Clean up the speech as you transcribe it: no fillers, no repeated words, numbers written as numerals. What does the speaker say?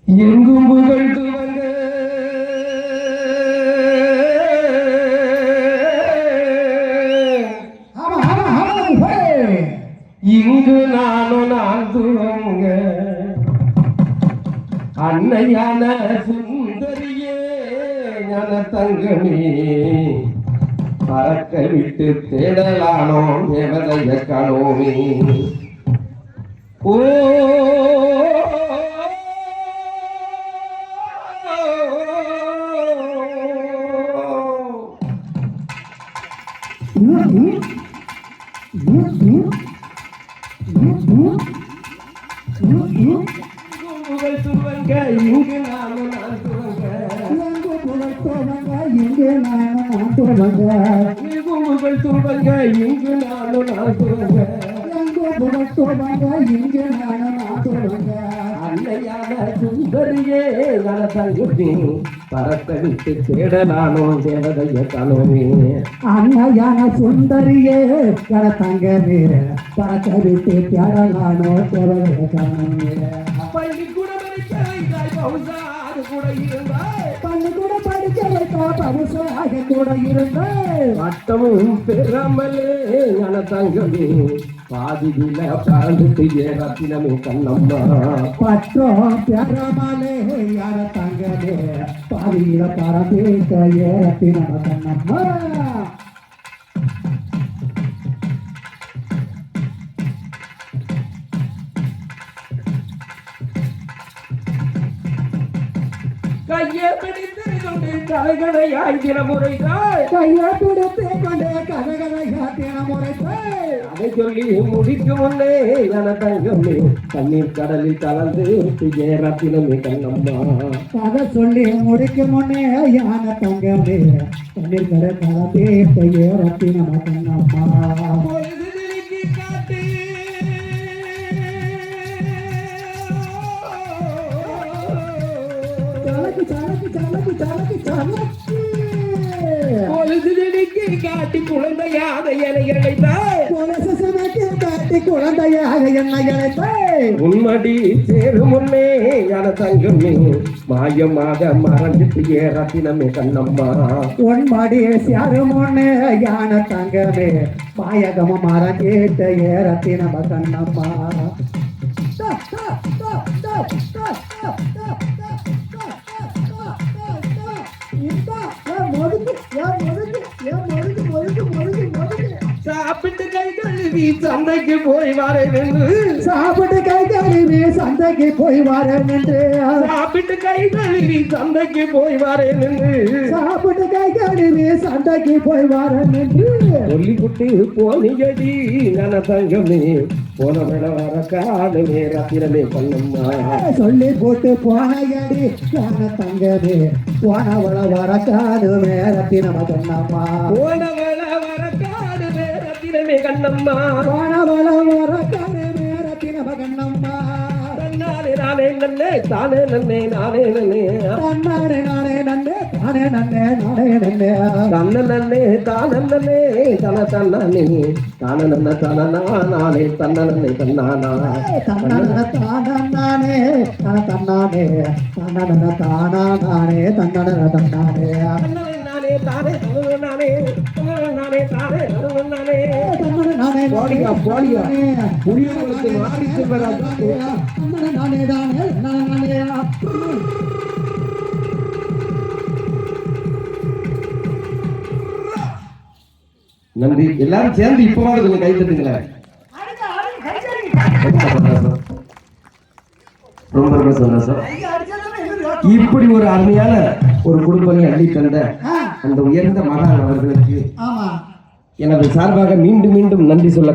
எங்கும் புகழ் துவங்க இங்கு நான் துவங்க அன்னையான சுந்தரியே ஞான தங்கமே பறக்க விட்டு தேடலானோ தேவதைய காணோமே ஓ இங்கு நான் அன்னையான சுந்தரியே தங்கமே பறக்க விட்டு தேடலானோ தேவதைய காணோமே அன்னையான சுந்தரியே தங்கமே பறக்க விட்டு தேடலானோ தேவதைய காணோமே பள்ளிக்கூட படிக்க வைத்தா பரிசாக கூட இருந்தாய் பட்டமும் பெறாமலே ஞான தங்கமே பாதியில பறந்துட்டு ரத்தினமே கண்ணம்மா பட்டம் பெறாமலே யார தங்கமே பாதியில பறந்துட்டு ரத்தினம கண்ணம்மா கையை பிடித்து கொண்டு கலைகளையாய் தினமுறைத்தாய் கையை பிடித்து கொண்டு கலைகளையாய் தினமுறைத்தாய் அதை சொல்லி முடிக்கும் முன்னே என தங்கமே தண்ணீர் கடலில் கலந்து ரத்தினமே கண்ணம்மா அதை சொல்லி முடிக்கும் முன்னே யான தங்கமே தண்ணீர் கடல் கலந்து ரத்தினம கண்ணம்மா காட்டி குழந்தையாக என்னை அழைத்தாய் காட்டி குழந்தையாக என்னை அழைத்தாய் உன்மடி சேரும் முன்னே யான தங்கமே மாயமாக மறந்துட்டு ரத்தினமே கண்ணம்மா உன்மடி சேரும் முன்னே யான தங்கமே மாயகம மறந்துட்டு ரத்தினம கண்ணம்மா சாப்பிட்டு கை கழுவி சந்தைக்கு போய் வரேன் என்று சாப்பிட்டு கை கழுவி சந்தைக்கு போய் வரேன் என்று சாப்பிட்டு கை கழுவி சந்தைக்கு போய் வரேன் என்று சாப்பிட்டு கை கழுவி சந்தைக்கு போய் வரேன் என்று சொல்லிவிட்டு போனியடி ஞான தங்கமே போன விட வர காலமே ரத்தினமே கண்ணம்மா சொல்லி போட்டு போனையடி ஞான தங்கமே போனவள வர காலுமே ரத்தினம கண்ணம்மா போனவள வர காலுமே ரத்தினமே கண்ணம்மா போனவள வர காலுமே ரத்தினம கண்ணம்மா தன்னாலே நானே நன்னே தானே நன்னே நானே நன்னே தன்னாலே நானே நன்னே தானே நன்னே நானே நன்னே தன்ன நன்னே தான நன்னே தன தன்னானே தான நன்ன தன நானே தன்ன நன்னே தன்னானா தன்ன தானே தன தன்னானே தன்ன நன்ன தானா நானே தன்ன நன்ன தன்னானே நானே தானே நானே நானே தானே நானே நானே போடியா போடியா புரியவங்களுக்கு மாறிச்சு வராது நானே தானே நானே நன்றி. எல்லாரும் சேர்ந்து இப்பவாது கொஞ்சம் கை தட்டுங்களேன். ரொம்ப ரொம்ப சந்தோஷம். இப்படி ஒரு அருமையான ஒரு குடும்பத்தை அள்ளி தந்த அந்த உயர்ந்த மகான் அவர்களுக்கு எனது சார்பாக மீண்டும் மீண்டும் நன்றி சொல்ல